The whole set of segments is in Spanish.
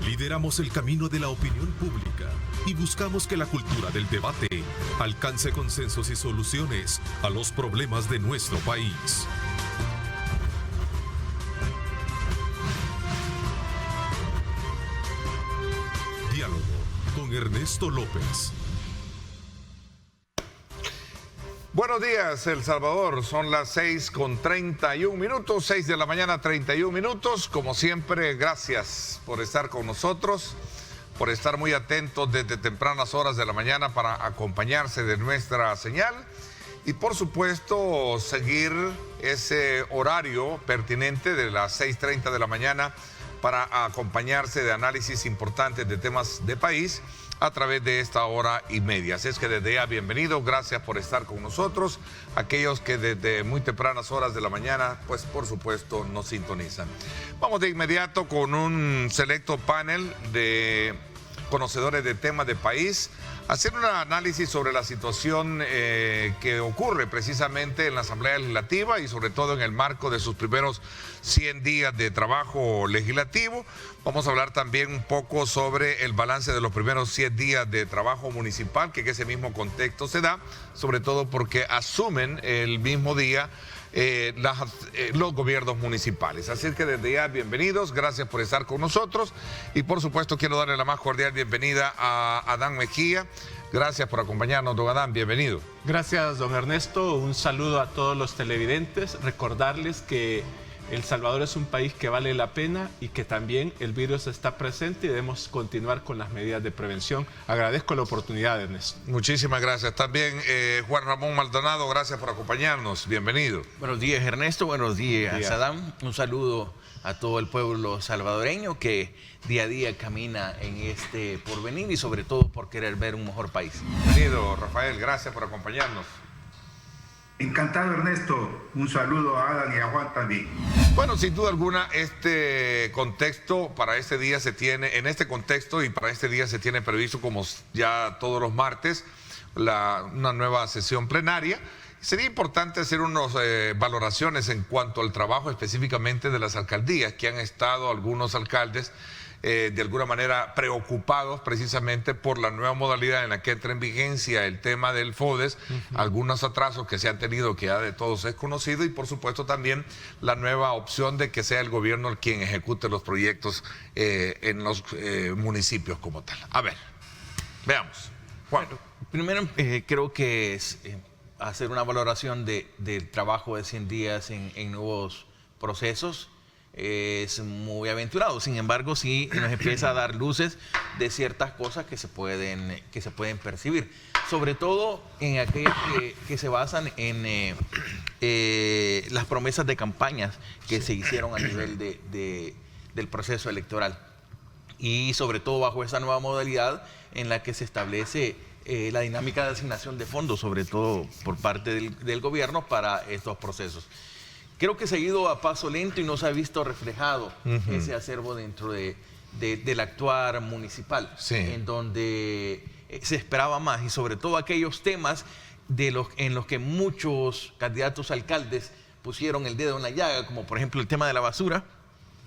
Lideramos el camino de la opinión pública y buscamos que la cultura del debate alcance consensos y soluciones a los problemas de nuestro país. Diálogo con Ernesto López. Buenos días, El Salvador. Son las 6:31, 6 de la mañana, 31 minutos. Como siempre, gracias por estar con nosotros, por estar muy atentos desde tempranas horas de la mañana para acompañarse de nuestra señal y, por supuesto, seguir ese horario pertinente de las 6:30 de la mañana para acompañarse de análisis importantes de temas de país a través de esta hora y media. Así es que desde ya, bienvenido, gracias por estar con nosotros. Aquellos que desde muy tempranas horas de la mañana, pues por supuesto nos sintonizan. Vamos de inmediato con un selecto panel de conocedores de temas de país, hacer un análisis sobre la situación que ocurre precisamente en la Asamblea Legislativa y sobre todo en el marco de sus primeros 100 días de trabajo legislativo. Vamos a hablar también un poco sobre el balance de los primeros 100 días de trabajo municipal, que en ese mismo contexto se da, sobre todo porque asumen el mismo día los gobiernos municipales. Así es que desde ya, bienvenidos, gracias por estar con nosotros y por supuesto quiero darle la más cordial bienvenida a Adán Mejía. Gracias por acompañarnos, don Adán, bienvenido. Gracias, don Ernesto, un saludo a todos los televidentes, recordarles que El Salvador es un país que vale la pena y que también el virus está presente y debemos continuar con las medidas de prevención. Agradezco la oportunidad, Ernesto. Muchísimas gracias. También Juan Ramón Maldonado, gracias por acompañarnos. Bienvenido. Buenos días, Ernesto. Buenos días, Adán. Un saludo a todo el pueblo salvadoreño que día a día camina en este porvenir y sobre todo por querer ver un mejor país. Bienvenido, Rafael. Gracias por acompañarnos. Encantado, Ernesto. Un saludo a Adán y a Juan también. Bueno, sin duda alguna, este contexto para este día se tiene, en este contexto y para este día se tiene previsto, como ya todos los martes, una nueva sesión plenaria. Sería importante hacer unas valoraciones en cuanto al trabajo específicamente de las alcaldías, que han estado algunos alcaldes de alguna manera preocupados precisamente por la nueva modalidad en la que entra en vigencia el tema del FODES, algunos atrasos que se han tenido que ya de todos es conocido y por supuesto también la nueva opción de que sea el gobierno el quien ejecute los proyectos en los municipios como tal. A ver, veamos. Juan. Bueno, primero creo que es hacer una valoración del trabajo de 100 días en nuevos procesos. Es muy aventurado, sin embargo sí nos empieza a dar luces de ciertas cosas que se pueden percibir, sobre todo en aquellas que se basan en las promesas de campañas que se hicieron a nivel del proceso electoral y sobre todo bajo esa nueva modalidad en la que se establece la dinámica de asignación de fondos, sobre todo por parte del gobierno para estos procesos. Creo que se ha ido a paso lento y no se ha visto reflejado ese acervo dentro del actuar municipal, en donde se esperaba más y sobre todo aquellos temas en los que muchos candidatos a alcaldes pusieron el dedo en la llaga, como por ejemplo el tema de la basura,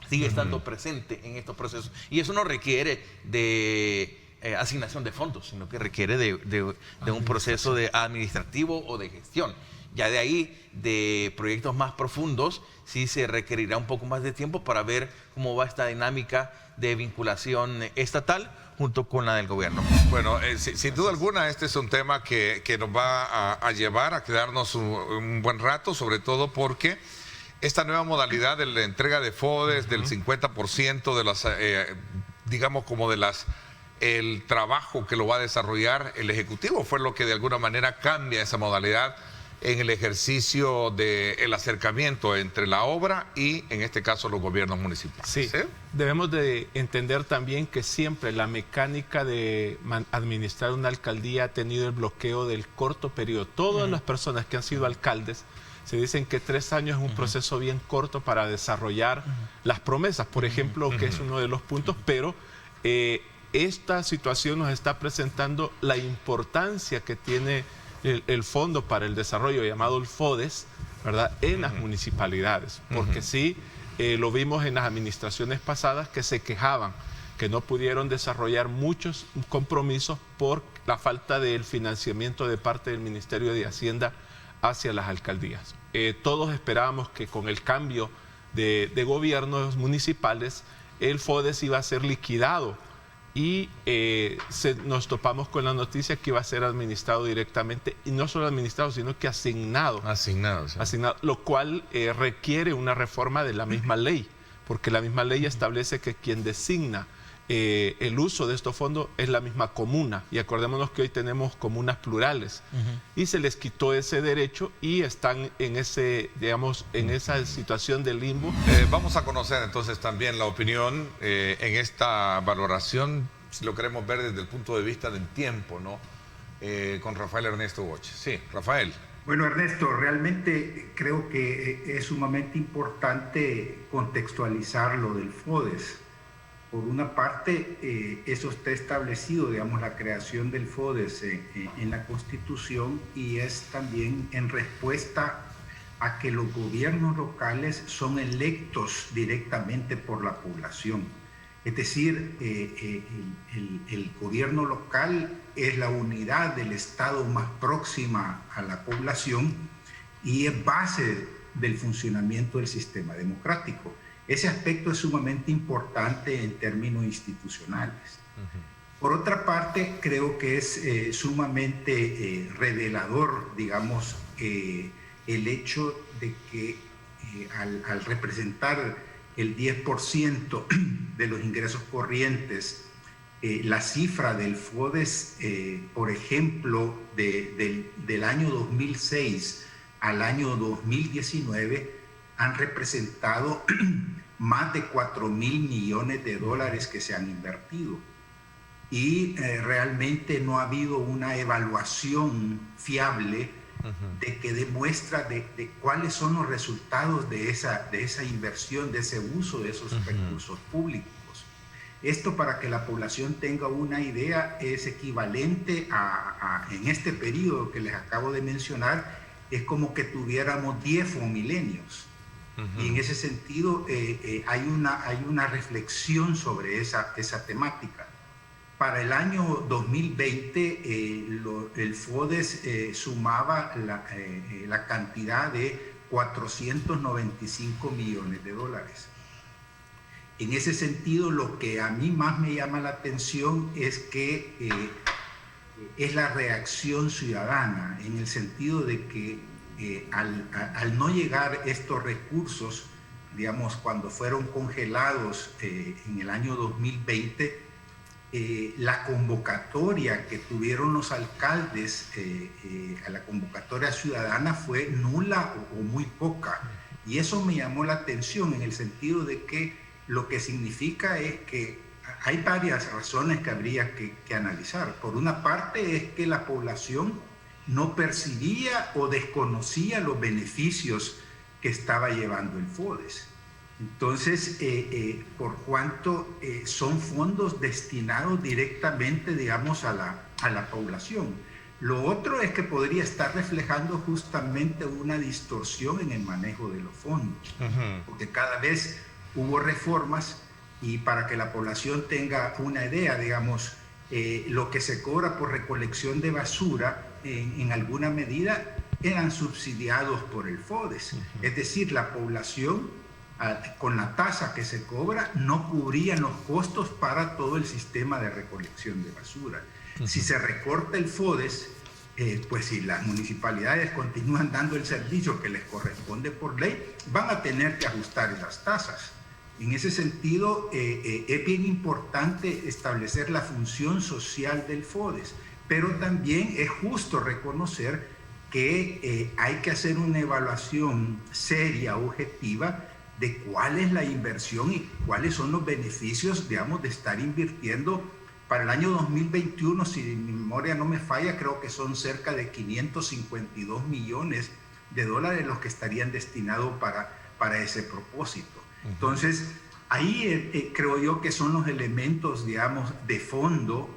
sigue estando presente en estos procesos. Y eso no requiere de asignación de fondos, sino que requiere de un proceso administrativo o de gestión. Ya de ahí, de proyectos más profundos, sí se requerirá un poco más de tiempo para ver cómo va esta dinámica de vinculación estatal junto con la del gobierno. Bueno, sin duda alguna este es un tema que nos va a llevar a quedarnos un buen rato, sobre todo porque esta nueva modalidad de la entrega de FODES del 50% de las, digamos como de las, el trabajo que lo va a desarrollar el Ejecutivo fue lo que de alguna manera cambia esa modalidad en el ejercicio del acercamiento entre la obra y, en este caso, los gobiernos municipales. Sí, debemos de entender también que siempre la mecánica de administrar una alcaldía ha tenido el bloqueo del corto periodo. Todas las personas que han sido alcaldes se dicen que 3 años es un proceso bien corto para desarrollar las promesas, por ejemplo, que es uno de los puntos, pero esta situación nos está presentando la importancia que tiene el Fondo para el Desarrollo, llamado el FODES, ¿verdad?, en las municipalidades, porque sí, lo vimos en las administraciones pasadas que se quejaban que no pudieron desarrollar muchos compromisos por la falta del financiamiento de parte del Ministerio de Hacienda hacia las alcaldías. Todos esperábamos que con el cambio de gobiernos municipales el FODES iba a ser liquidado y nos topamos con la noticia que iba a ser administrado directamente, y no solo administrado, sino que asignado. Asignado, sí. Asignado, lo cual requiere una reforma de la misma ley, porque la misma ley establece que quien designa el uso de estos fondos es la misma comuna, y acordémonos que hoy tenemos comunas plurales, y se les quitó ese derecho y están en ese, digamos, en esa situación de limbo. Vamos a conocer entonces también la opinión en esta valoración, si lo queremos ver desde el punto de vista del tiempo, ¿no? Con Rafael Ernesto Boche. Sí, Rafael. Bueno, Ernesto, realmente creo que es sumamente importante contextualizar lo del FODES. Por una parte, eso está establecido, digamos, la creación del FODES en la Constitución, y es también en respuesta a que los gobiernos locales son electos directamente por la población. Es decir, el gobierno local es la unidad del Estado más próxima a la población y es base del funcionamiento del sistema democrático. Ese aspecto es sumamente importante en términos institucionales. Por otra parte, creo que es sumamente revelador, digamos, el hecho de que al representar el 10% de los ingresos corrientes, la cifra del FODES, por ejemplo, del año 2006 al año 2019, han representado más de 4.000 millones de dólares que se han invertido. Y realmente no ha habido una evaluación fiable de que demuestra de cuáles son los resultados de esa inversión, de ese uso de esos recursos públicos. Esto, para que la población tenga una idea, es equivalente en este periodo que les acabo de mencionar, es como que tuviéramos 10 fomilenios. Y en ese sentido hay una reflexión sobre esa temática. Para el año 2020 el FODES sumaba la cantidad de 495 millones de dólares. En ese sentido, lo que a mí más me llama la atención es que es la reacción ciudadana, en el sentido de que al no llegar estos recursos, digamos, cuando fueron congelados en el año 2020, la convocatoria que tuvieron los alcaldes a la convocatoria ciudadana fue nula o muy poca. Y eso me llamó la atención, en el sentido de que lo que significa es que hay varias razones que habría que analizar. Por una parte es que la población no percibía o desconocía los beneficios que estaba llevando el FODES. Entonces, por cuanto son fondos destinados directamente, digamos, a la población. Lo otro es que podría estar reflejando justamente una distorsión en el manejo de los fondos, porque cada vez hubo reformas, y para que la población tenga una idea, digamos, lo que se cobra por recolección de basura, en alguna medida eran subsidiados por el FODES. Es decir, la población, con la tasa que se cobra, no cubrían los costos para todo el sistema de recolección de basura. Si se recorta el FODES, pues si las municipalidades continúan dando el servicio que les corresponde por ley, van a tener que ajustar esas tasas. En ese sentido, es bien importante establecer la función social del FODES, pero también es justo reconocer que hay que hacer una evaluación seria, objetiva, de cuál es la inversión y cuáles son los beneficios, digamos, de estar invirtiendo. Para el año 2021, si mi memoria no me falla, creo que son cerca de 552 millones de dólares los que estarían destinados para ese propósito. Entonces, ahí creo yo que son los elementos, digamos, de fondo,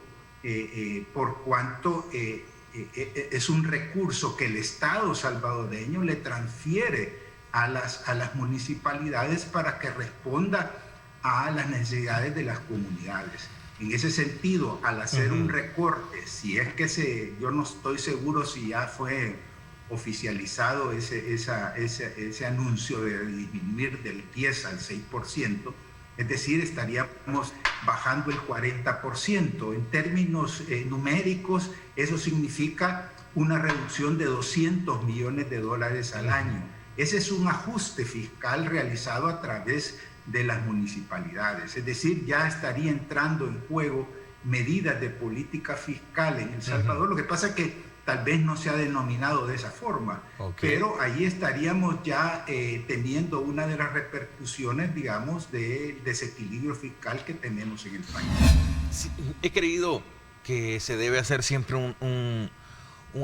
por cuanto es un recurso que el Estado salvadoreño le transfiere a las municipalidades para que responda a las necesidades de las comunidades. En ese sentido, al hacer un recorte, si es que yo no estoy seguro si ya fue oficializado ese anuncio de disminuir del 10 al 6%, es decir, estaríamos bajando el 40%. En términos numéricos, eso significa una reducción de $200 millones al año. Ese es un ajuste fiscal realizado a través de las municipalidades. Es decir, ya estaría entrando en juego medidas de política fiscal en El Salvador. Lo que pasa es que tal vez no se ha denominado de esa forma, pero ahí estaríamos ya teniendo una de las repercusiones, digamos, del desequilibrio fiscal que tenemos en el país. Sí, he creído que se debe hacer siempre un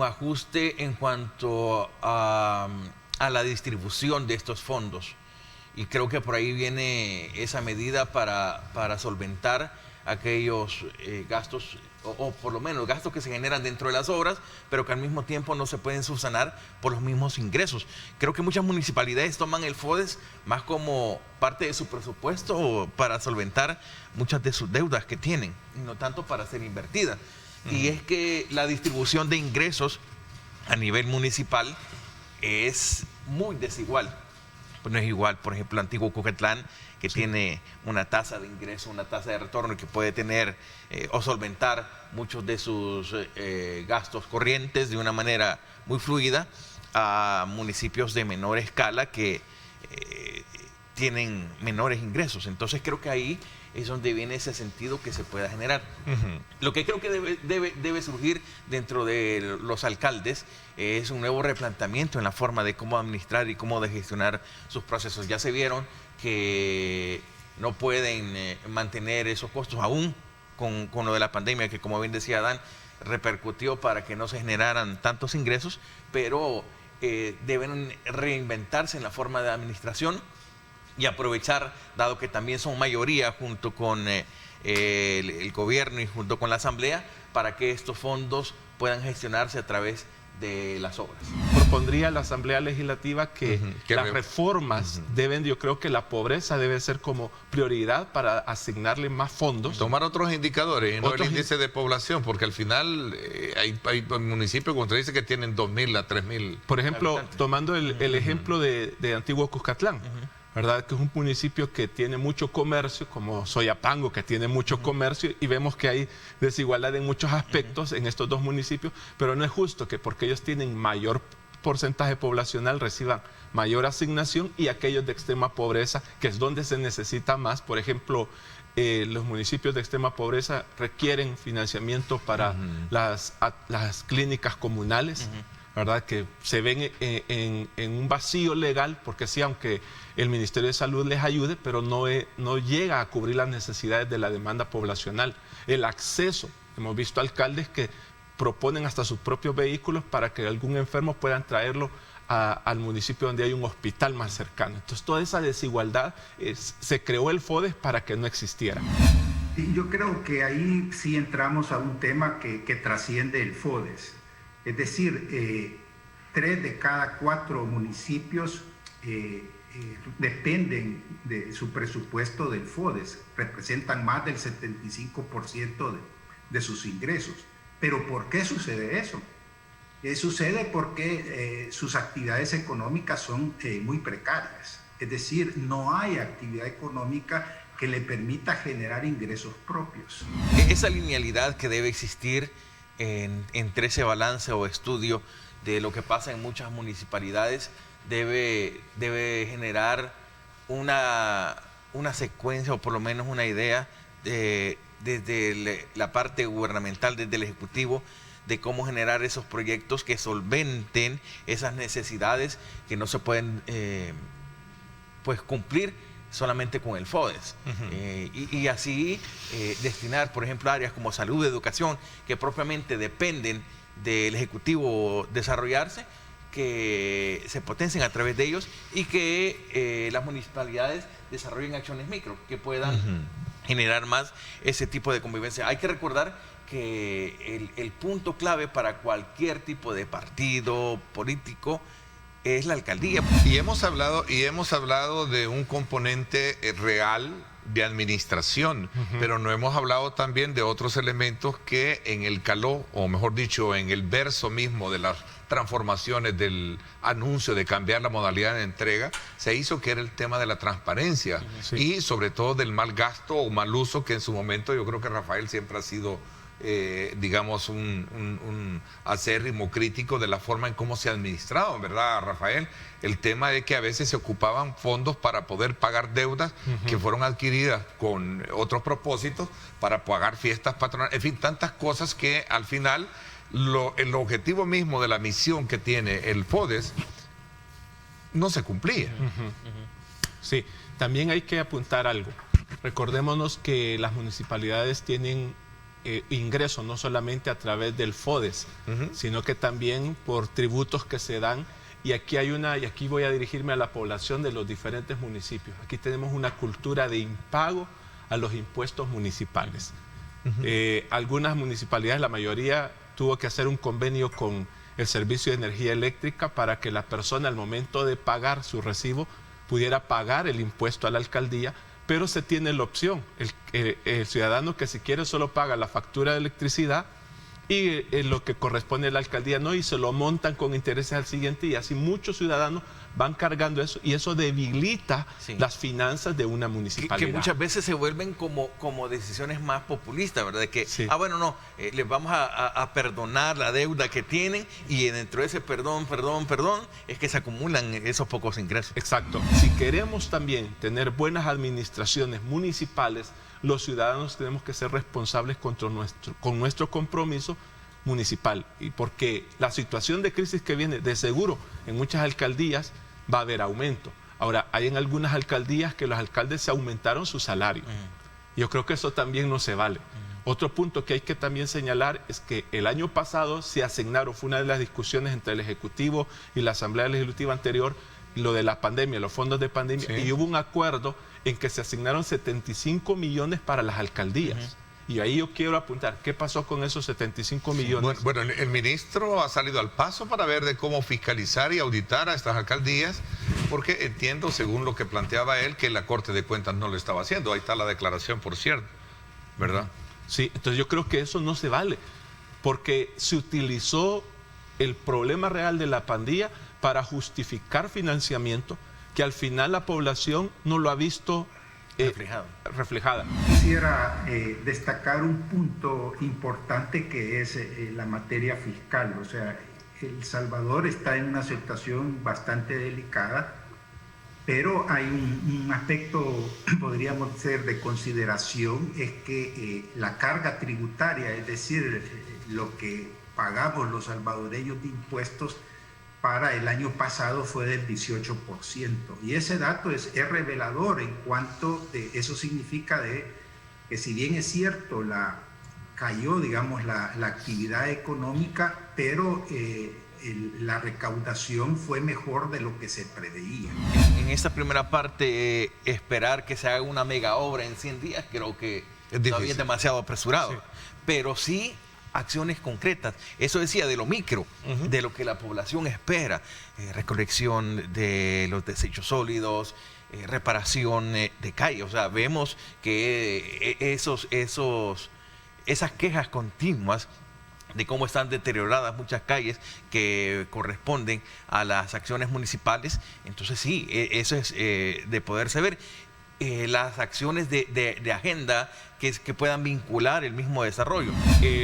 ajuste en cuanto a la distribución de estos fondos. Y creo que por ahí viene esa medida para solventar aquellos gastos, o por lo menos gastos que se generan dentro de las obras, pero que al mismo tiempo no se pueden subsanar por los mismos ingresos. Creo que muchas municipalidades toman el FODES más como parte de su presupuesto para solventar muchas de sus deudas que tienen, y no tanto para ser invertida. Y es que la distribución de ingresos a nivel municipal es muy desigual. Pues no es igual, por ejemplo, Antiguo Cucatlán, que tiene una tasa de ingreso, una tasa de retorno que puede tener o solventar muchos de sus gastos corrientes de una manera muy fluida, a municipios de menor escala que tienen menores ingresos. Entonces creo que ahí es donde viene ese sentido que se pueda generar. Lo que creo que debe surgir dentro de los alcaldes es un nuevo replanteamiento en la forma de cómo administrar y cómo de gestionar sus procesos. Ya se vieron que no pueden mantener esos costos aún con lo de la pandemia, que como bien decía Dan, repercutió para que no se generaran tantos ingresos, pero deben reinventarse en la forma de administración y aprovechar, dado que también son mayoría junto con el gobierno y junto con la asamblea, para que estos fondos puedan gestionarse a través de las obras. Propondría a la Asamblea Legislativa que las reformas deben, yo creo que la pobreza debe ser como prioridad para asignarle más fondos. Tomar otros indicadores, no el índice de población, porque al final hay municipios, como usted dice, que tienen 2.000 a 3.000. Por ejemplo, habitantes. Tomando el ejemplo de Antiguo Cuscatlán, ¿verdad? Que es un municipio que tiene mucho comercio, como Soyapango, que tiene mucho comercio, y vemos que hay desigualdad en muchos aspectos en estos dos municipios, pero no es justo que porque ellos tienen mayor porcentaje poblacional reciban mayor asignación y aquellos de extrema pobreza, que es donde se necesita más. Por ejemplo, los municipios de extrema pobreza requieren financiamiento para las clínicas comunales, ¿verdad? Que se ven en un vacío legal, porque sí, aunque el Ministerio de Salud les ayude, pero no llega a cubrir las necesidades de la demanda poblacional. El acceso, hemos visto alcaldes que proponen hasta sus propios vehículos para que algún enfermo puedan traerlo al municipio donde hay un hospital más cercano. Entonces, toda esa desigualdad, se creó el FODES para que no existiera. Y yo creo que ahí sí entramos a un tema que trasciende el FODES. Es decir, 3 de cada 4 municipios dependen de su presupuesto del FODES, representan más del 75% de sus ingresos. ¿Pero por qué sucede eso? Sucede porque sus actividades económicas son muy precarias. Es decir, no hay actividad económica que le permita generar ingresos propios. Esa linealidad que debe existir entre ese balance o estudio de lo que pasa en muchas municipalidades debe generar una secuencia o por lo menos una idea desde la parte gubernamental, desde el Ejecutivo, de cómo generar esos proyectos que solventen esas necesidades que no se pueden pues cumplir solamente con el FODES. Y así destinar, por ejemplo, áreas como salud, educación, que propiamente dependen del Ejecutivo desarrollarse, que se potencien a través de ellos y que las municipalidades desarrollen acciones micro que puedan generar más ese tipo de convivencia. Hay que recordar que el punto clave para cualquier tipo de partido político es la alcaldía. Y hemos hablado de un componente real de administración, pero no hemos hablado también de otros elementos que en el caló, o mejor dicho, en el verso mismo de las transformaciones del anuncio de cambiar la modalidad de entrega, se hizo, que era el tema de la transparencia y sobre todo del mal gasto o mal uso, que en su momento yo creo que Rafael siempre ha sido digamos, un acérrimo crítico de la forma en cómo se ha administrado, ¿verdad, Rafael? El tema de que a veces se ocupaban fondos para poder pagar deudas que fueron adquiridas con otros propósitos, para pagar fiestas patronales, en fin, tantas cosas que al final el objetivo mismo de la misión que tiene el FODES no se cumplía. Sí, también hay que apuntar algo. Recordémonos que las municipalidades tienen ingresos no solamente a través del FODES, sino que también por tributos que se dan. Y aquí aquí voy a dirigirme a la población de los diferentes municipios. Aquí tenemos una cultura de impago a los impuestos municipales. Algunas municipalidades, la mayoría, tuvo que hacer un convenio con el Servicio de Energía Eléctrica para que la persona al momento de pagar su recibo pudiera pagar el impuesto a la alcaldía, pero se tiene la opción. El ciudadano que si quiere solo paga la factura de electricidad y lo que corresponde a la alcaldía no, y se lo montan con intereses al siguiente, y así muchos ciudadanos van cargando eso, y eso debilita las finanzas de una municipalidad. Que muchas veces se vuelven como decisiones más populistas, ¿verdad? De que, les vamos a perdonar la deuda que tienen, y dentro de ese perdón, es que se acumulan esos pocos ingresos. Exacto. Si queremos también tener buenas administraciones municipales, los ciudadanos tenemos que ser responsables con nuestro compromiso municipal, y porque la situación de crisis que viene, de seguro en muchas alcaldías va a haber aumento. Ahora, hay en algunas alcaldías que los alcaldes se aumentaron su salario. Yo creo que eso también no se vale. Otro punto que hay que también señalar es que el año pasado se asignaron, fue una de las discusiones entre el Ejecutivo y la Asamblea Legislativa anterior, lo de la pandemia, los fondos de pandemia, y hubo un acuerdo en que se asignaron 75 millones para las alcaldías. Y ahí yo quiero apuntar, ¿qué pasó con esos 75 millones? Bueno, el ministro ha salido al paso para ver de cómo fiscalizar y auditar a estas alcaldías, porque entiendo, según lo que planteaba él, que la Corte de Cuentas no lo estaba haciendo. Ahí está la declaración, por cierto, ¿verdad? Sí, entonces yo creo que eso no se vale, porque se utilizó el problema real de la pandemia para justificar financiamiento que al final la población no lo ha visto reflejada. Quisiera destacar un punto importante, que es la materia fiscal. O sea, El Salvador está en una situación bastante delicada, pero hay un aspecto, podríamos decir, de consideración, es que la carga tributaria, es decir, lo que pagamos los salvadoreños de impuestos para el año pasado fue del 18%. Y ese dato es revelador en cuanto eso significa que si bien es cierto, cayó, digamos, la actividad económica, pero la recaudación fue mejor de lo que se preveía. En esta primera parte, esperar que se haga una mega obra en 100 días, creo que todavía es demasiado apresurado. Pero sí acciones concretas. Eso decía de lo micro, de lo que la población espera. Recolección de los desechos sólidos, reparación de calles. O sea, vemos que esas quejas continuas de cómo están deterioradas muchas calles que corresponden a las acciones municipales. Entonces sí, eso es de poderse ver. Las acciones de agenda que puedan vincular el mismo desarrollo.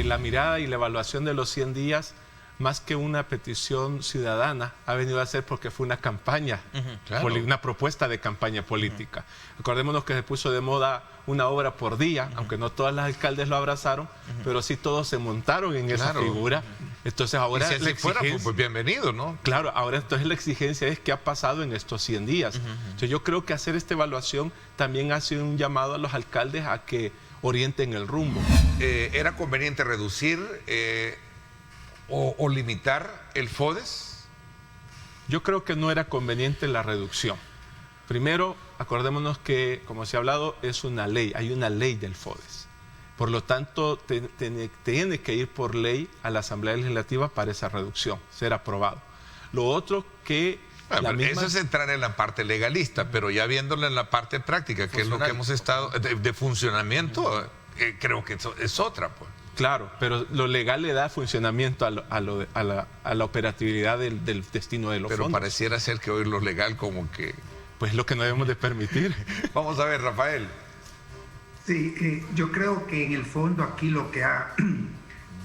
La mirada y la evaluación de los 100 días, más que una petición ciudadana, ha venido a ser porque fue una campaña, una propuesta de campaña política. Acordémonos que se puso de moda una obra por día, aunque no todas las alcaldes lo abrazaron, pero sí todos se montaron en esa figura. Entonces ahora y si fuera, pues bienvenido, ¿no? Claro, ahora entonces la exigencia es qué ha pasado en estos 100 días. Entonces yo creo que hacer esta evaluación también ha sido un llamado a los alcaldes a que orienten el rumbo. ¿Era conveniente reducir o limitar el FODES? Yo creo que no era conveniente la reducción. Primero, acordémonos que, como se ha hablado, es una ley, hay una ley del FODES. Por lo tanto, tiene que ir por ley a la Asamblea Legislativa para esa reducción, ser aprobado. Lo otro, que Eso es entrar en la parte legalista, pero ya viéndolo en la parte práctica, que es lo que hemos estado, de funcionamiento, creo que eso es otra, pues. Claro, pero lo legal le da funcionamiento a la operatividad del destino de los fondos. Pero pareciera ser que hoy lo legal como que... Pues lo que no debemos de permitir. Vamos a ver, Rafael. Sí, yo creo que en el fondo aquí lo que ha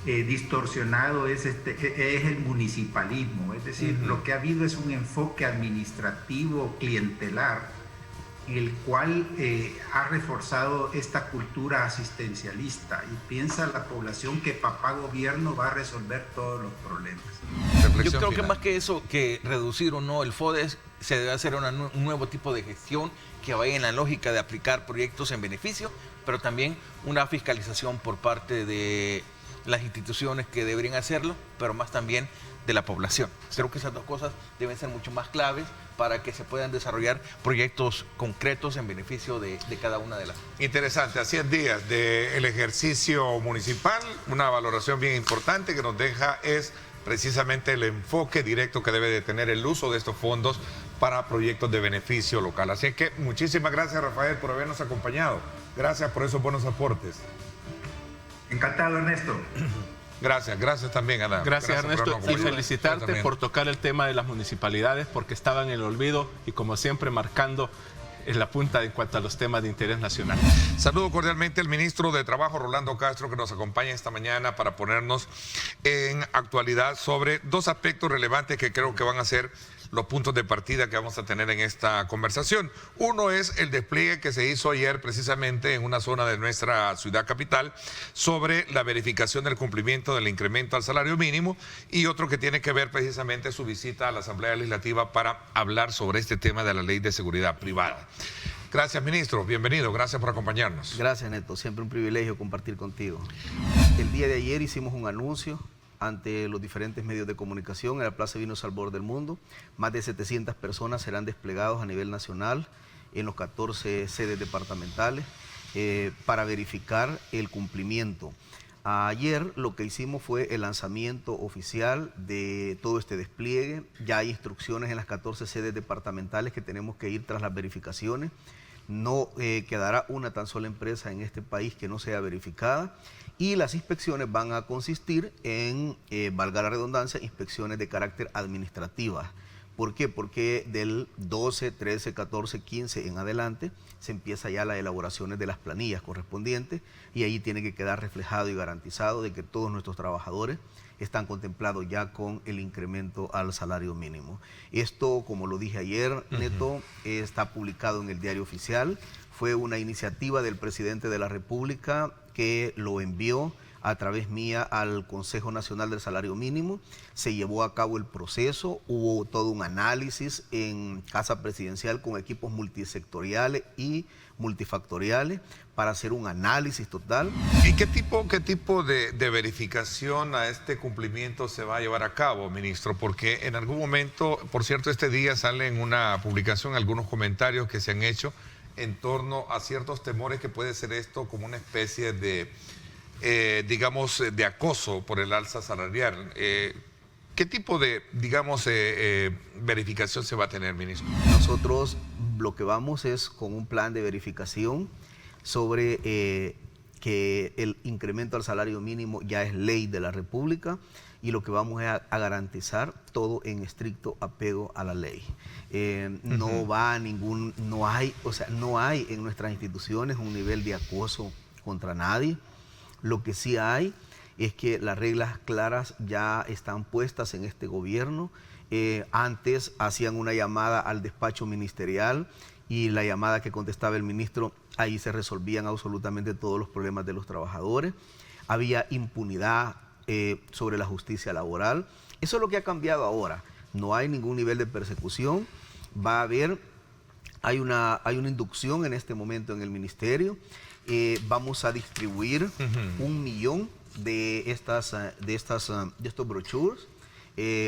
distorsionado es el municipalismo, es decir, lo que ha habido es un enfoque administrativo clientelar, el cual ha reforzado esta cultura asistencialista y piensa la población que papá gobierno va a resolver todos los problemas. Yo creo que más que eso, que reducir o no el FODES, se debe hacer un nuevo tipo de gestión que vaya en la lógica de aplicar proyectos en beneficio, pero también una fiscalización por parte de las instituciones que deberían hacerlo, pero más también de la población. Creo que esas dos cosas deben ser mucho más claves para que se puedan desarrollar proyectos concretos en beneficio de cada una de las... Interesante, a 100 días del ejercicio municipal, una valoración bien importante que nos deja es precisamente el enfoque directo que debe de tener el uso de estos fondos para proyectos de beneficio local. Así que muchísimas gracias, Rafael, por habernos acompañado. Gracias por esos buenos aportes. Encantado, Ernesto. Gracias también, Ana. Gracias Ernesto, y felicitarte por tocar el tema de las municipalidades, porque estaban en el olvido y como siempre marcando en la punta en cuanto a los temas de interés nacional. Saludo cordialmente al ministro de Trabajo, Rolando Castro, que nos acompaña esta mañana para ponernos en actualidad sobre dos aspectos relevantes que creo que van a ser los puntos de partida que vamos a tener en esta conversación. Uno es el despliegue que se hizo ayer precisamente en una zona de nuestra ciudad capital sobre la verificación del cumplimiento del incremento al salario mínimo, y otro que tiene que ver precisamente su visita a la Asamblea Legislativa para hablar sobre este tema de la Ley de Seguridad Privada. Gracias, ministro. Bienvenido. Gracias por acompañarnos. Gracias, Neto. Siempre un privilegio compartir contigo. El día de ayer hicimos un anuncio ante los diferentes medios de comunicación en la Plaza Vinos al Borde del Mundo. Más de 700 personas serán desplegados a nivel nacional en los 14 sedes departamentales para verificar el cumplimiento. Ayer lo que hicimos fue el lanzamiento oficial de todo este despliegue. Ya hay instrucciones en las 14 sedes departamentales que tenemos que ir tras las verificaciones. No quedará una tan sola empresa en este país que no sea verificada. Y las inspecciones van a consistir en, valga la redundancia, inspecciones de carácter administrativa. ¿Por qué? Porque del 12, 13, 14, 15 en adelante se empieza ya las elaboraciones de las planillas correspondientes y ahí tiene que quedar reflejado y garantizado de que todos nuestros trabajadores están contemplados ya con el incremento al salario mínimo. Esto, como lo dije ayer, Neto, está publicado en el Diario Oficial. Fue una iniciativa del presidente de la República que lo envió a través mía al Consejo Nacional del Salario Mínimo. Se llevó a cabo el proceso, hubo todo un análisis en Casa Presidencial con equipos multisectoriales y multifactoriales para hacer un análisis total. ¿Y qué tipo de verificación a este cumplimiento se va a llevar a cabo, ministro? Porque en algún momento, por cierto, este día sale en una publicación algunos comentarios que se han hecho en torno a ciertos temores que puede ser esto como una especie de, digamos, de acoso por el alza salarial. ¿Qué tipo de, digamos, verificación se va a tener, ministro? Nosotros lo que vamos es con un plan de verificación sobre que el incremento al salario mínimo ya es ley de la República y lo que vamos a garantizar todo en estricto apego a la ley. No va a no hay en nuestras instituciones un nivel de acoso contra nadie. Lo que sí hay es que las reglas claras ya están puestas en este gobierno. Antes hacían una llamada al despacho ministerial y la llamada que contestaba el ministro, ahí se resolvían absolutamente todos los problemas de los trabajadores. Había impunidad sobre la justicia laboral. Eso es lo que ha cambiado ahora. No hay ningún nivel de persecución. Hay una inducción en este momento en el ministerio. Vamos a distribuir 1 millón de estos brochures.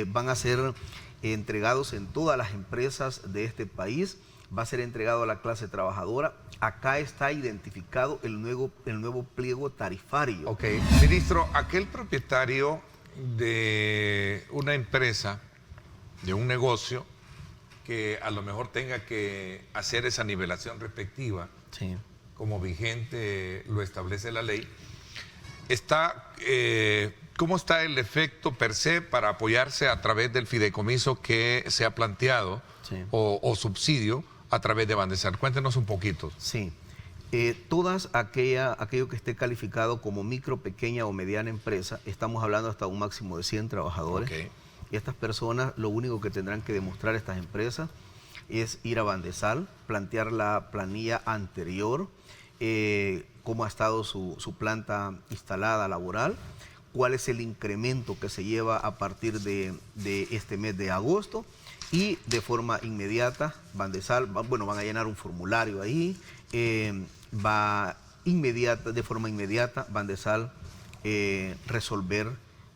Van a ser entregados en todas las empresas de este país. Va a ser entregado a la clase trabajadora. Acá está identificado el nuevo pliego tarifario. Ok. Ministro, aquel propietario de una empresa, de un negocio, que a lo mejor tenga que hacer esa nivelación respectiva, Sí. como vigente lo establece la ley, ¿cómo está el efecto per se para apoyarse a través del fideicomiso que se ha planteado Sí. o subsidio a través de Bandesal? Cuéntenos un poquito. Sí. Aquello que esté calificado como micro, pequeña o mediana empresa, estamos hablando hasta un máximo de 100 trabajadores. Ok. Y estas personas, lo único que tendrán que demostrar estas empresas es ir a Bandesal, plantear la planilla anterior, cómo ha estado su planta instalada laboral, cuál es el incremento que se lleva a partir de este mes de agosto, y de forma inmediata Bandesal, van a llenar un formulario ahí, de forma inmediata Bandesal resolver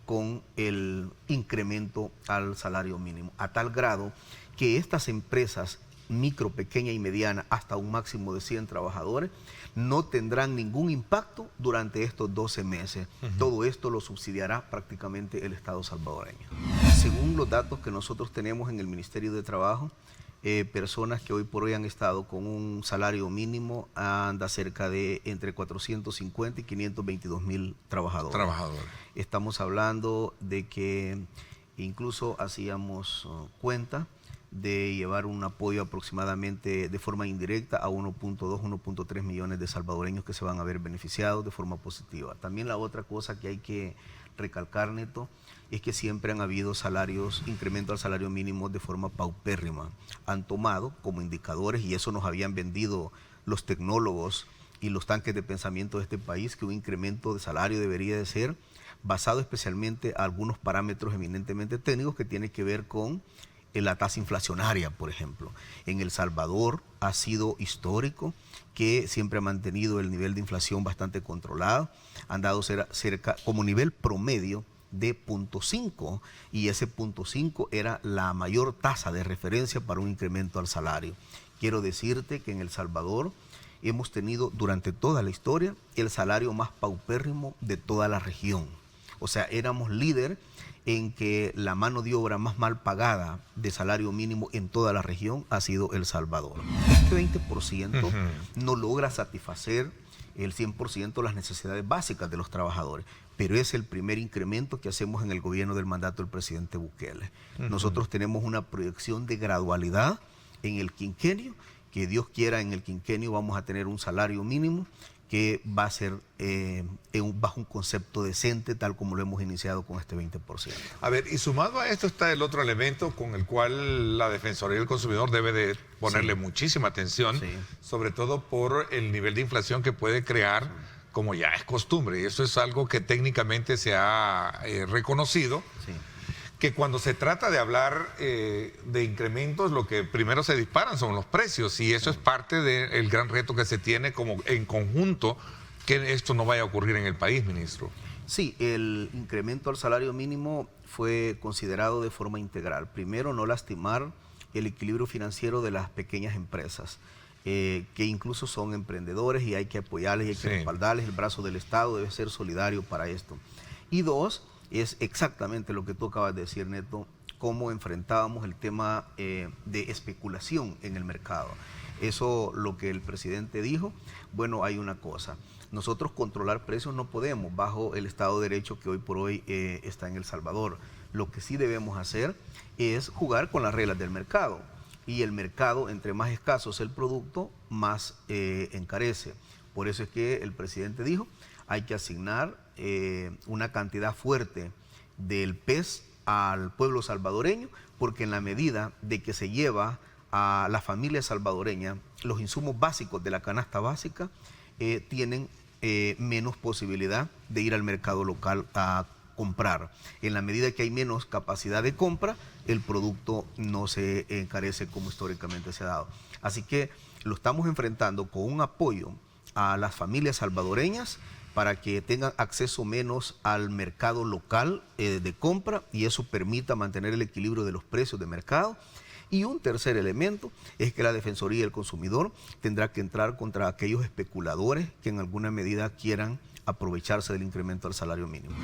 con el incremento al salario mínimo, a tal grado que estas empresas micro, pequeña y mediana, hasta un máximo de 100 trabajadores, no tendrán ningún impacto durante estos 12 meses. Todo esto lo subsidiará prácticamente el Estado salvadoreño. Según los datos que nosotros tenemos en el Ministerio de Trabajo, personas que hoy por hoy han estado con un salario mínimo anda cerca de entre 450 y 522 mil trabajadores. Estamos hablando de que incluso hacíamos cuenta de llevar un apoyo aproximadamente de forma indirecta a 1.2, 1.3 millones de salvadoreños que se van a ver beneficiados de forma positiva. También la otra cosa que hay que recalcar, Neto, es que siempre han habido incremento al salario mínimo de forma paupérrima. Han tomado como indicadores, y eso nos habían vendido los tecnólogos y los tanques de pensamiento de este país, que un incremento de salario debería de ser basado especialmente a algunos parámetros eminentemente técnicos que tienen que ver con la tasa inflacionaria, por ejemplo. En El Salvador ha sido histórico que siempre ha mantenido el nivel de inflación bastante controlado, han dado cerca como nivel promedio de 0.5, y ese 0.5 era la mayor tasa de referencia para un incremento al salario. Quiero decirte que en El Salvador hemos tenido durante toda la historia el salario más paupérrimo de toda la región. O sea, éramos líder en que la mano de obra más mal pagada de salario mínimo en toda la región ha sido El Salvador. Este 20% no logra satisfacer el 100% las necesidades básicas de los trabajadores, pero es el primer incremento que hacemos en el gobierno del mandato del presidente Bukele. Nosotros tenemos una proyección de gradualidad en el quinquenio, que Dios quiera en el quinquenio vamos a tener un salario mínimo que va a ser bajo un concepto decente, tal como lo hemos iniciado con este 20%. A ver, y sumado a esto está el otro elemento con el cual la Defensoría del Consumidor debe de ponerle muchísima atención, sobre todo por el nivel de inflación que puede crear, como ya es costumbre, y eso es algo que técnicamente se ha reconocido, que cuando se trata de hablar de incrementos, lo que primero se disparan son los precios, y eso es parte del gran reto que se tiene como en conjunto, que esto no vaya a ocurrir en el país, ministro. Sí, el incremento al salario mínimo fue considerado de forma integral. Primero, no lastimar el equilibrio financiero de las pequeñas empresas, que incluso son emprendedores y hay que apoyarles y hay que respaldarles. El brazo del Estado debe ser solidario para esto. Y dos, es exactamente lo que tú acabas de decir, Neto, cómo enfrentábamos el tema de especulación en el mercado. Eso, lo que el presidente dijo, bueno, hay una cosa. Nosotros controlar precios no podemos bajo el Estado de Derecho que hoy por hoy está en El Salvador. Lo que sí debemos hacer es jugar con las reglas del mercado. Y el mercado, entre más escaso es el producto, más encarece. Por eso es que el presidente dijo, hay que asignar una cantidad fuerte del PES al pueblo salvadoreño, porque en la medida de que se lleva a la familia salvadoreña los insumos básicos de la canasta básica, tienen menos posibilidad de ir al mercado local a comprar. En la medida que hay menos capacidad de compra, el producto no se encarece como históricamente se ha dado. Así que lo estamos enfrentando con un apoyo a las familias salvadoreñas para que tengan acceso menos al mercado local de compra, y eso permita mantener el equilibrio de los precios de mercado. Y un tercer elemento es que la Defensoría del Consumidor tendrá que entrar contra aquellos especuladores que en alguna medida quieran aprovecharse del incremento del salario mínimo.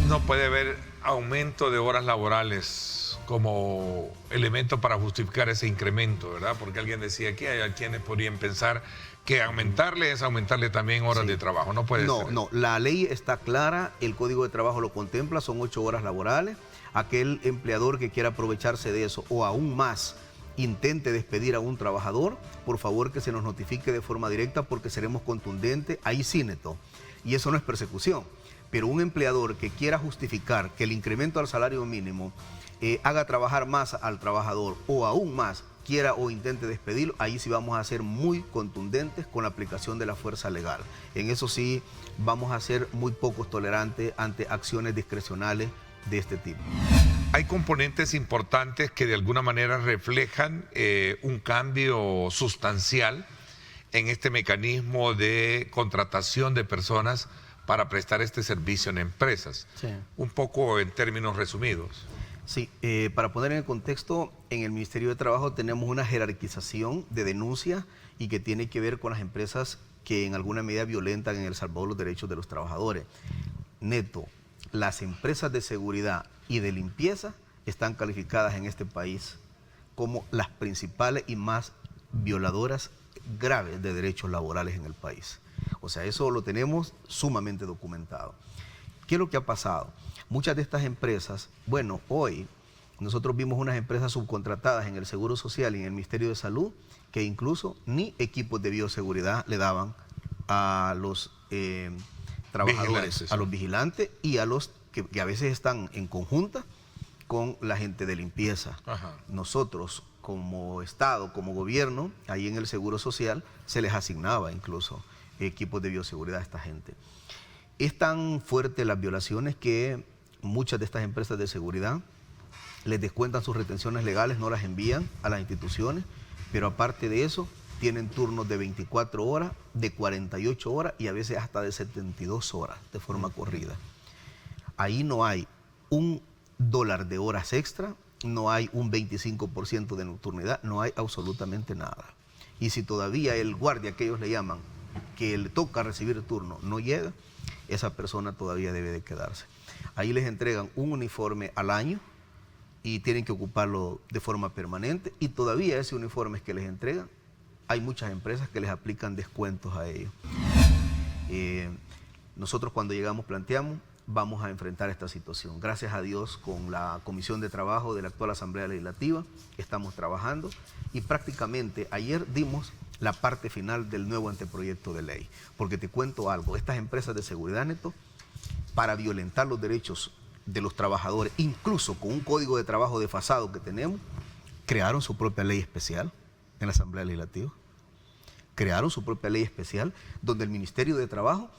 No puede haber aumento de horas laborales como elemento para justificar ese incremento, ¿verdad? Porque alguien decía que hay quienes podrían pensar que aumentarle es aumentarle también horas de trabajo. No puede ser. No, la ley está clara, el Código de Trabajo lo contempla, son 8 horas laborales. Aquel empleador que quiera aprovecharse de eso o aún más intente despedir a un trabajador, por favor que se nos notifique de forma directa porque seremos contundentes. Ahí sí, Neto. Y eso no es persecución. Pero un empleador que quiera justificar que el incremento al salario mínimo haga trabajar más al trabajador o aún más quiera o intente despedirlo, ahí sí vamos a ser muy contundentes con la aplicación de la fuerza legal. En eso sí vamos a ser muy pocos tolerantes ante acciones discrecionales de este tipo. Hay componentes importantes que de alguna manera reflejan un cambio sustancial en este mecanismo de contratación de personas para prestar este servicio en empresas. Sí. Un poco en términos resumidos. Sí, para poner en el contexto, en el Ministerio de Trabajo tenemos una jerarquización de denuncias y que tiene que ver con las empresas que en alguna medida violentan en El Salvador los derechos de los trabajadores. Neto, las empresas de seguridad y de limpieza están calificadas en este país como las principales y más violadoras graves de derechos laborales en el país. O sea, eso lo tenemos sumamente documentado. ¿Qué es lo que ha pasado? Muchas de estas empresas, bueno, hoy nosotros vimos unas empresas subcontratadas en el Seguro Social y en el Ministerio de Salud que incluso ni equipos de bioseguridad le daban a los trabajadores, a los vigilantes y a los que a veces están en conjunta con la gente de limpieza. Ajá. Nosotros como Estado, como gobierno, ahí en el Seguro Social se les asignaba incluso equipos de bioseguridad a esta gente. Es tan fuerte las violaciones que muchas de estas empresas de seguridad les descuentan sus retenciones legales, no las envían a las instituciones, pero aparte de eso tienen turnos de 24 horas, de 48 horas y a veces hasta de 72 horas de forma corrida. Ahí no hay $1 de horas extra, no hay un 25% de nocturnidad, no hay absolutamente nada. Y si todavía el guardia, que ellos le llaman, que le toca recibir el turno, no llega, esa persona todavía debe de quedarse. Ahí les entregan un uniforme al año y tienen que ocuparlo de forma permanente y todavía ese uniforme que les entregan, hay muchas empresas que les aplican descuentos a ellos. Nosotros cuando llegamos planteamos, vamos a enfrentar esta situación. Gracias a Dios, con la Comisión de Trabajo de la actual Asamblea Legislativa, estamos trabajando y prácticamente ayer dimos la parte final del nuevo anteproyecto de ley. Porque te cuento algo, estas empresas de seguridad, Neto, para violentar los derechos de los trabajadores, incluso con un código de trabajo desfasado que tenemos, crearon su propia ley especial en la Asamblea Legislativa. Crearon su propia ley especial donde el Ministerio de Trabajo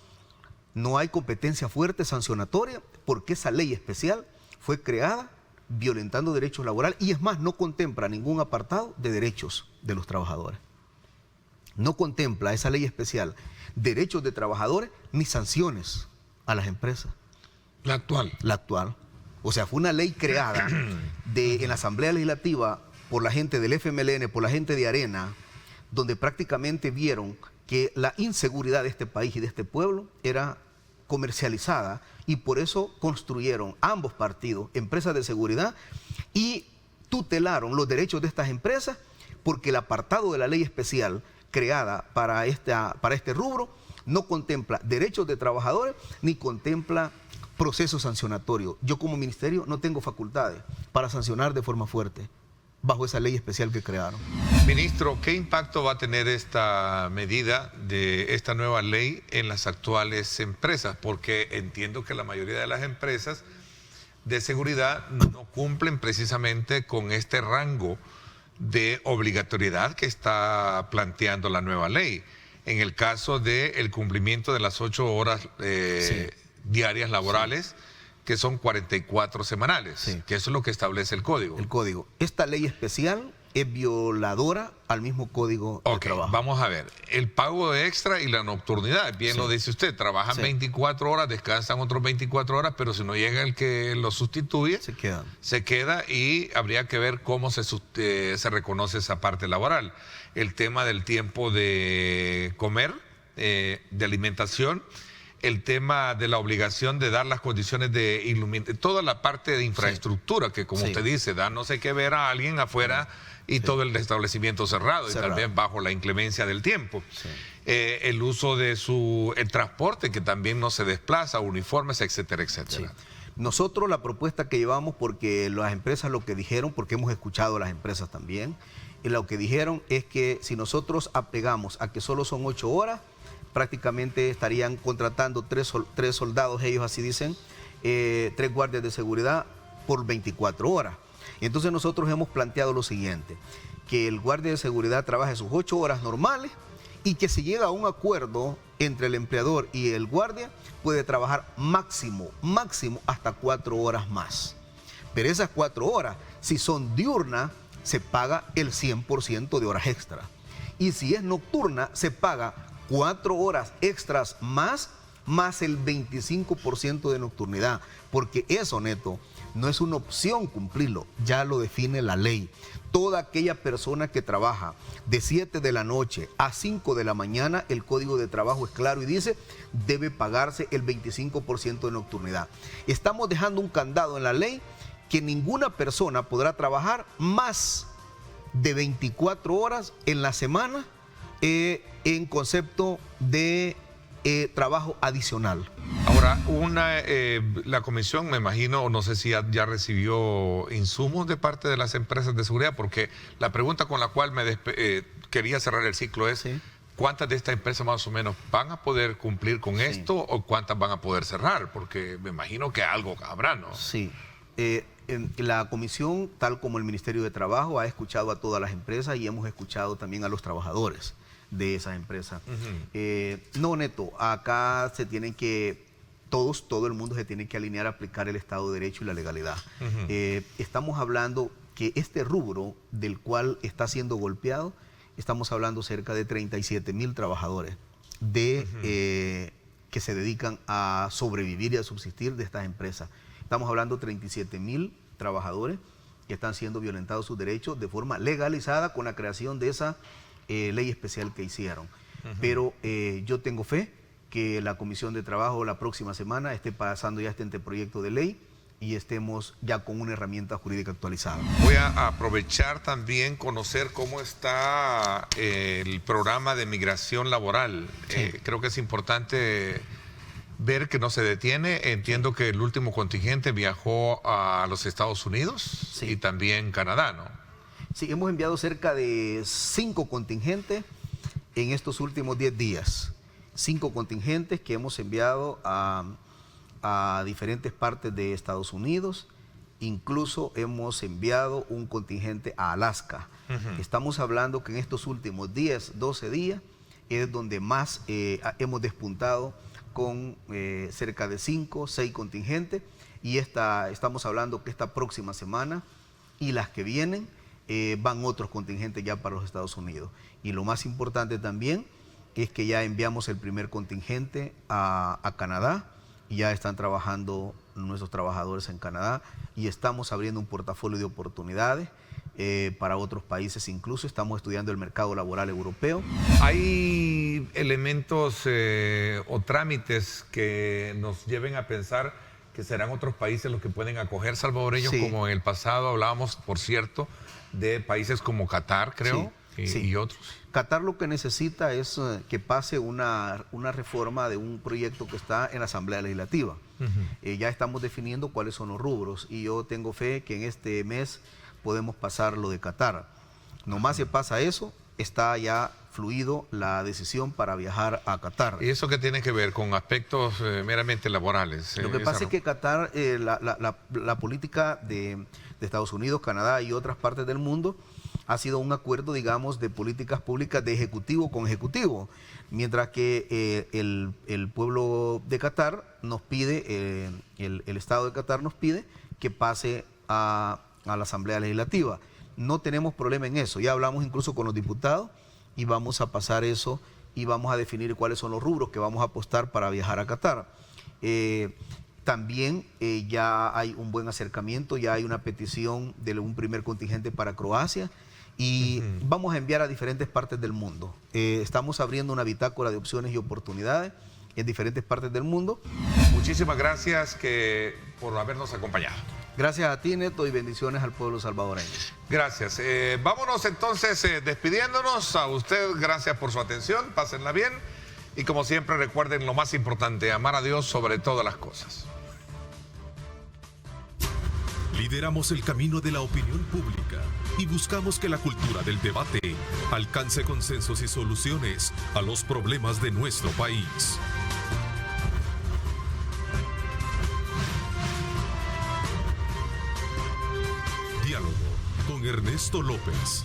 no hay competencia fuerte sancionatoria porque esa ley especial fue creada violentando derechos laborales y es más, no contempla ningún apartado de derechos de los trabajadores. No contempla esa ley especial derechos de trabajadores ni sanciones a las empresas. La actual. La actual. O sea, fue una ley creada en la Asamblea Legislativa por la gente del FMLN, por la gente de Arena, donde prácticamente vieron que la inseguridad de este país y de este pueblo era comercializada y por eso construyeron ambos partidos empresas de seguridad y tutelaron los derechos de estas empresas porque el apartado de la ley especial creada para este rubro no contempla derechos de trabajadores ni contempla proceso sancionatorio. Yo como ministerio no tengo facultades para sancionar de forma fuerte bajo esa ley especial que crearon. Ministro, ¿qué impacto va a tener esta medida de esta nueva ley en las actuales empresas? Porque entiendo que la mayoría de las empresas de seguridad no cumplen precisamente con este rango de obligatoriedad que está planteando la nueva ley. En el caso del cumplimiento de las 8 horas diarias laborales, que son 44 semanales, que eso es lo que establece el código. El código. Esta ley especial es violadora al mismo código de trabajo. Vamos a ver, el pago de extra y la nocturnidad, bien lo dice usted, trabajan 24 horas, descansan otros 24 horas, pero si no llega el que lo sustituye, se queda y habría que ver cómo se reconoce esa parte laboral. El tema del tiempo de comer, de alimentación, el tema de la obligación de dar las condiciones de iluminación, toda la parte de infraestructura que, como usted dice, da no sé qué ver a alguien afuera y todo el establecimiento cerrado, y también bajo la inclemencia del tiempo. El uso de el transporte, que también no se desplaza, uniformes, etcétera, etcétera. Nosotros la propuesta que llevamos, porque las empresas lo que dijeron, porque hemos escuchado a las empresas también, y lo que dijeron es que si nosotros apegamos a que solo son 8 horas, prácticamente estarían contratando tres soldados, ellos así dicen, 3 guardias de seguridad por 24 horas. Y entonces nosotros hemos planteado lo siguiente, que el guardia de seguridad trabaje sus 8 horas normales y que si llega a un acuerdo entre el empleador y el guardia, puede trabajar máximo hasta 4 horas más. Pero esas 4 horas, si son diurnas, se paga el 100% de horas extra. Y si es nocturna, se paga 4 horas extras más el 25% de nocturnidad. Porque eso, Neto, no es una opción cumplirlo, ya lo define la ley. Toda aquella persona que trabaja de 7 de la noche a 5 de la mañana, el Código de Trabajo es claro y dice, debe pagarse el 25% de nocturnidad. Estamos dejando un candado en la ley que ninguna persona podrá trabajar más de 24 horas en la semana en concepto de trabajo adicional. Ahora, la comisión, me imagino, no sé si ya recibió insumos de parte de las empresas de seguridad, porque la pregunta con la cual quería cerrar el ciclo es, ¿cuántas de estas empresas más o menos van a poder cumplir con esto o cuántas van a poder cerrar? Porque me imagino que algo habrá, ¿no? Sí. La comisión, tal como el Ministerio de Trabajo, ha escuchado a todas las empresas y hemos escuchado también a los trabajadores de esas empresas. No, Neto, acá se tienen que, todo el mundo se tiene que alinear a aplicar el Estado de Derecho y la legalidad. Estamos hablando que este rubro del cual está siendo golpeado, estamos hablando cerca de 37,000 trabajadores que se dedican a sobrevivir y a subsistir de estas empresas. Estamos hablando de 37,000 trabajadores que están siendo violentados sus derechos de forma legalizada con la creación de esa ley especial que hicieron. Pero yo tengo fe que la Comisión de Trabajo la próxima semana esté pasando ya este anteproyecto de ley y estemos ya con una herramienta jurídica actualizada. Voy a aprovechar también conocer cómo está el programa de migración laboral. Creo que es importante ver que no se detiene. Entiendo que el último contingente viajó a los Estados Unidos y también Canadá, ¿no? Sí, hemos enviado cerca de 5 contingentes en estos últimos 10 días. 5 contingentes que hemos enviado a diferentes partes de Estados Unidos. Incluso hemos enviado un contingente a Alaska. Estamos hablando que en estos últimos 10, 12 días es donde más hemos despuntado con cerca de 5, 6 contingentes. Y estamos hablando que esta próxima semana y las que vienen van otros contingentes ya para los Estados Unidos. Y lo más importante también es que ya enviamos el primer contingente a Canadá y ya están trabajando nuestros trabajadores en Canadá y estamos abriendo un portafolio de oportunidades para otros países, incluso estamos estudiando el mercado laboral europeo. ¿Hay elementos o trámites que nos lleven a pensar que serán otros países los que pueden acoger salvadoreños, como en el pasado hablábamos, por cierto, de países como Qatar, creo, y otros? Qatar lo que necesita es que pase una reforma de un proyecto que está en la Asamblea Legislativa. Ya estamos definiendo cuáles son los rubros y yo tengo fe que en este mes podemos pasar lo de Qatar. Nomás se pasa eso, está ya fluido la decisión para viajar a Qatar. ¿Y eso qué tiene que ver con aspectos meramente laborales? Lo que pasa es que Qatar, la política de Estados Unidos, Canadá y otras partes del mundo ha sido un acuerdo, digamos, de políticas públicas de ejecutivo con ejecutivo, mientras que el pueblo de Qatar nos pide, el Estado de Qatar nos pide que pase a la Asamblea Legislativa. No tenemos problema en eso, ya hablamos incluso con los diputados y vamos a pasar eso y vamos a definir cuáles son los rubros que vamos a apostar para viajar a Qatar. También ya hay un buen acercamiento, ya hay una petición de un primer contingente para Croacia y vamos a enviar a diferentes partes del mundo. Estamos abriendo una bitácora de opciones y oportunidades en diferentes partes del mundo. Muchísimas gracias por habernos acompañado. Gracias a ti, Neto, y bendiciones al pueblo salvadoreño. Gracias. Vámonos entonces despidiéndonos. A usted, gracias por su atención. Pásenla bien. Y como siempre, recuerden lo más importante, amar a Dios sobre todas las cosas. Lideramos el camino de la opinión pública y buscamos que la cultura del debate alcance consensos y soluciones a los problemas de nuestro país. Diálogo con Ernesto López.